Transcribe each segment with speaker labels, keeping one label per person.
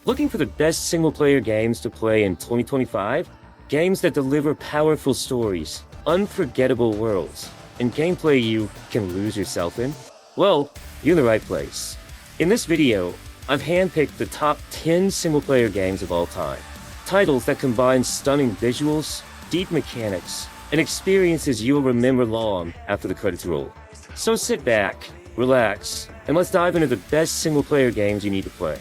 Speaker 1: Looking for the best single-player games to play in 2025? Games that deliver powerful stories, unforgettable worlds, and gameplay you can lose yourself in? Well, you're in the right place. In this video, I've handpicked the top 10 single-player games of all time. Titles that combine stunning visuals, deep mechanics, and experiences you'll remember long after the credits roll. So sit back, relax, and let's dive into the best single-player games you need to play.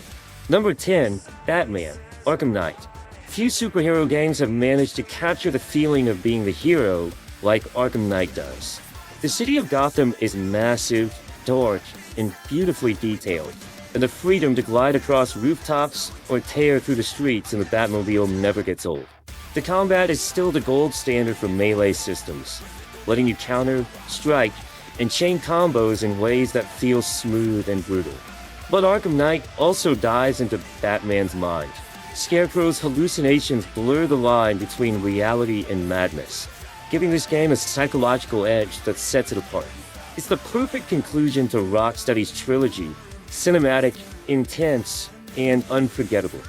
Speaker 1: Number 10, Batman, Arkham Knight. Few superhero games have managed to capture the feeling of being the hero like Arkham Knight does. The city of Gotham is massive, dark, and beautifully detailed, and the freedom to glide across rooftops or tear through the streets in the Batmobile never gets old. The combat is still the gold standard for melee systems, letting you counter, strike, and chain combos in ways that feel smooth and brutal. But Arkham Knight also dives into Batman's mind. Scarecrow's hallucinations blur the line between reality and madness, giving this game a psychological edge that sets it apart. It's the perfect conclusion to Rocksteady's trilogy, cinematic, intense, and unforgettable.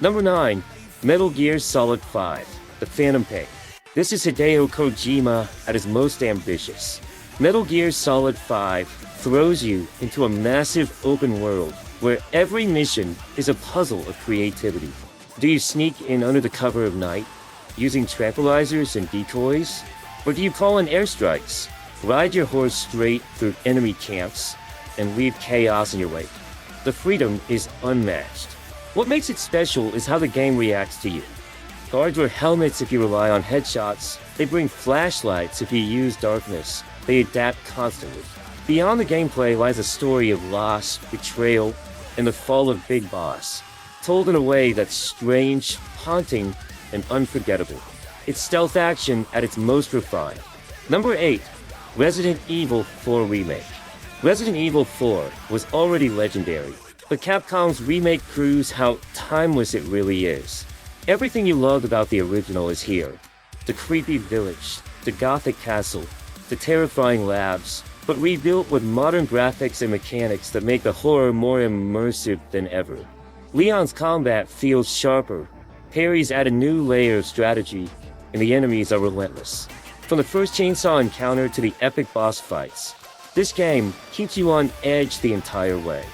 Speaker 1: Number 9, Metal Gear Solid 5, The Phantom Pain. This is Hideo Kojima at his most ambitious. Metal Gear Solid 5 throws you into a massive open world where every mission is a puzzle of creativity. Do you sneak in under the cover of night, using tranquilizers and decoys? Or do you call in airstrikes, ride your horse straight through enemy camps, and leave chaos in your wake? The freedom is unmatched. What makes it special is how the game reacts to you. Guards wear helmets if you rely on headshots, they bring flashlights if you use darkness, they adapt constantly. Beyond the gameplay lies a story of loss, betrayal, and the fall of Big Boss, told in a way that's strange, haunting, and unforgettable. It's stealth action at its most refined. Number 8, Resident Evil 4 Remake. Resident Evil 4 was already legendary, but Capcom's remake proves how timeless it really is. Everything you loved about the original is here. The creepy village, the gothic castle, the terrifying labs, but rebuilt with modern graphics and mechanics that make the horror more immersive than ever. Leon's combat feels sharper, parries add a new layer of strategy, and the enemies are relentless. From the first chainsaw encounter to the epic boss fights, this game keeps you on edge the entire way.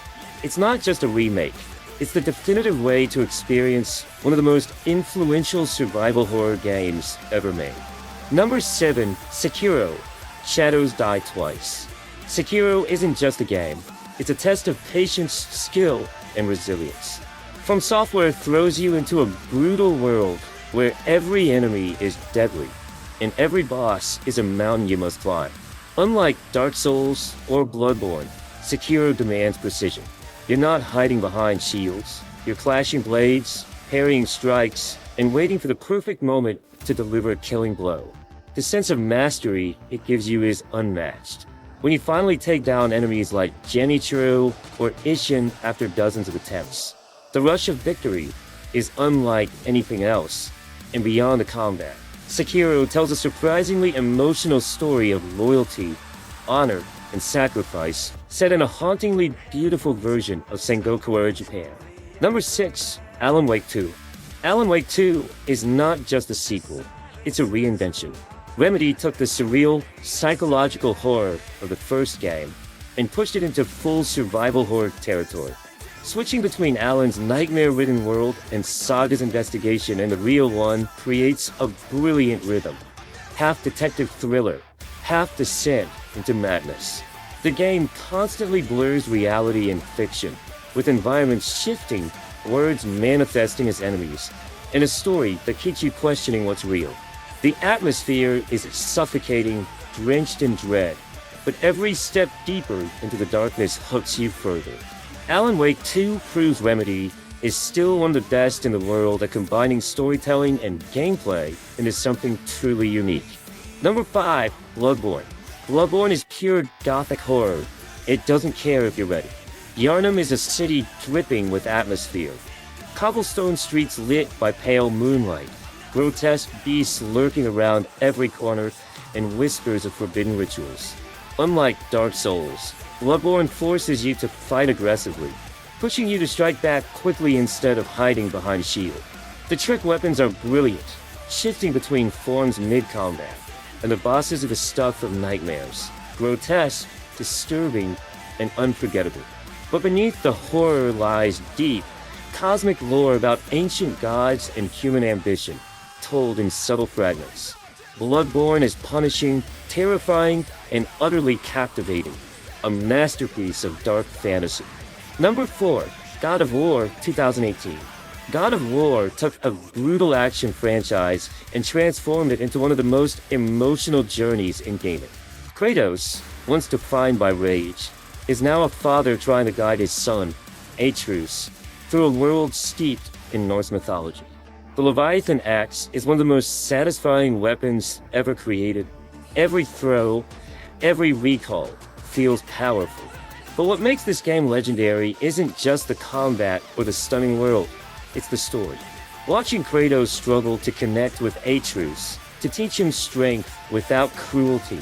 Speaker 1: It's not just a remake, it's the definitive way to experience one of the most influential survival horror games ever made. Number 7, Sekiro, Shadows Die Twice. Sekiro isn't just a game, it's a test of patience, skill, and resilience. From Software throws you into a brutal world where every enemy is deadly, and every boss is a mountain you must climb. Unlike Dark Souls or Bloodborne, Sekiro demands precision. You're not hiding behind shields, you're clashing blades, parrying strikes, and waiting for the perfect moment to deliver a killing blow. The sense of mastery it gives you is unmatched. When you finally take down enemies like Genichiro or Ishin after dozens of attempts, the rush of victory is unlike anything else. And beyond the combat, Sekiro tells a surprisingly emotional story of loyalty, honor, and sacrifice, set in a hauntingly beautiful version of Sengoku-era Japan. Number 6, Alan Wake 2. Alan Wake 2 is not just a sequel, it's a reinvention. Remedy took the surreal, psychological horror of the first game and pushed it into full survival horror territory. Switching between Alan's nightmare-ridden world and Saga's investigation and the real one creates a brilliant rhythm. Half detective thriller, half descent into madness. The game constantly blurs reality and fiction, with environments shifting, words manifesting as enemies, and a story that keeps you questioning what's real. The atmosphere is suffocating, drenched in dread, but every step deeper into the darkness hooks you further. Alan Wake 2 proves Remedy is still one of the best in the world at combining storytelling and gameplay into something truly unique. Number 5, Bloodborne. Bloodborne is pure gothic horror. It doesn't care if you're ready. Yharnam is a city dripping with atmosphere. Cobblestone streets lit by pale moonlight. Grotesque beasts lurking around every corner, and whispers of forbidden rituals. Unlike Dark Souls, Bloodborne forces you to fight aggressively. pushing you to strike back quickly instead of hiding behind a shield. The trick weapons are brilliant, shifting between forms mid-combat, and the bosses are the stuff of nightmares, grotesque, disturbing, and unforgettable. But beneath the horror lies deep, cosmic lore about ancient gods and human ambition, told in subtle fragments. Bloodborne is punishing, terrifying, and utterly captivating, a masterpiece of dark fantasy. Number 4, God of War 2018. God of War took a brutal action franchise and transformed it into one of the most emotional journeys in gaming. Kratos, once defined by rage, is now a father trying to guide his son, Atreus, through a world steeped in Norse mythology. The Leviathan axe is one of the most satisfying weapons ever created. Every throw, every recall feels powerful. But what makes this game legendary isn't just the combat or the stunning world, it's the story. Watching Kratos struggle to connect with Atreus, to teach him strength without cruelty,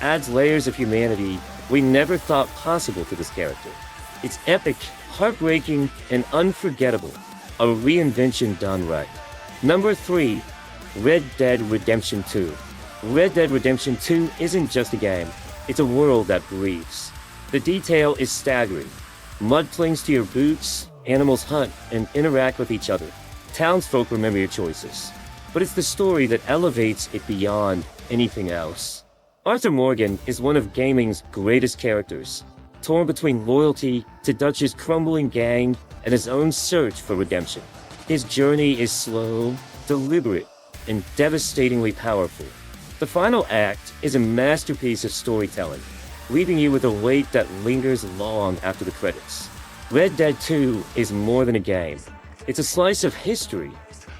Speaker 1: adds layers of humanity we never thought possible to this character. It's epic, heartbreaking, and unforgettable, a reinvention done right. Number 3, Red Dead Redemption 2. Red Dead Redemption 2 isn't just a game, it's a world that breathes. The detail is staggering. Mud clings to your boots, animals hunt and interact with each other. Townsfolk remember your choices. But it's the story that elevates it beyond anything else. Arthur Morgan is one of gaming's greatest characters, torn between loyalty to Dutch's crumbling gang and his own search for redemption. His journey is slow, deliberate, and devastatingly powerful. The final act is a masterpiece of storytelling, leaving you with a weight that lingers long after the credits. Red Dead 2 is more than a game. It's a slice of history,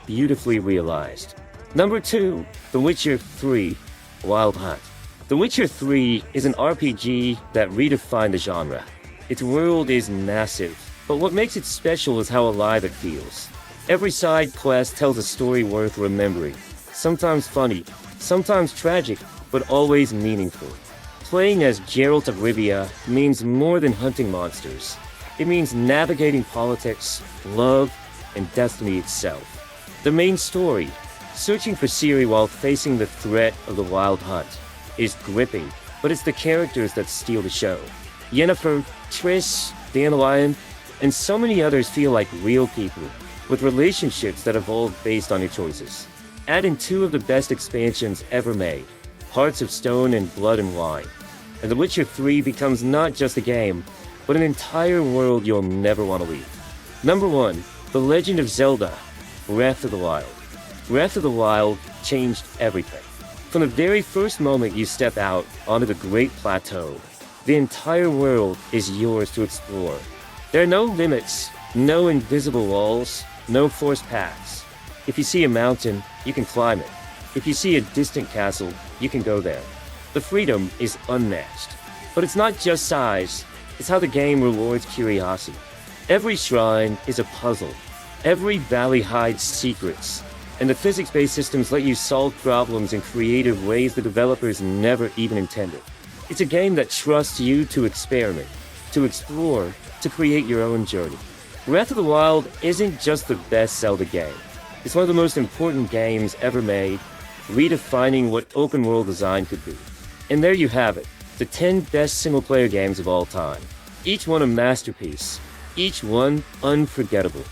Speaker 1: beautifully realized. Number 2, The Witcher 3, Wild Hunt. The Witcher 3 is an RPG that redefined the genre. Its world is massive, but what makes it special is how alive it feels. Every side quest tells a story worth remembering. Sometimes funny, sometimes tragic, but always meaningful. Playing as Geralt of Rivia means more than hunting monsters. It means navigating politics, love, and destiny itself. The main story, searching for Ciri while facing the threat of the Wild Hunt, is gripping, but it's the characters that steal the show. Yennefer, Triss, Dandelion, and so many others feel like real people, with relationships that evolve based on your choices. Add in 2 of the best expansions ever made, Hearts of Stone and Blood and Wine, and The Witcher 3 becomes not just a game, but an entire world you'll never want to leave. Number 1, The Legend of Zelda, Breath of the Wild. Breath of the Wild changed everything. From the very first moment you step out onto the Great Plateau, the entire world is yours to explore. There are no limits, no invisible walls, no forced paths. If you see a mountain, you can climb it. If you see a distant castle, you can go there. The freedom is unmatched. But it's not just size, it's how the game rewards curiosity. Every shrine is a puzzle. Every valley hides secrets. And the physics-based systems let you solve problems in creative ways the developers never even intended. It's a game that trusts you to experiment, to explore, to create your own journey. Breath of the Wild isn't just the best Zelda game. It's one of the most important games ever made, redefining what open-world design could be. And there you have it, the 10 best single-player games of all time. Each one a masterpiece, each one unforgettable.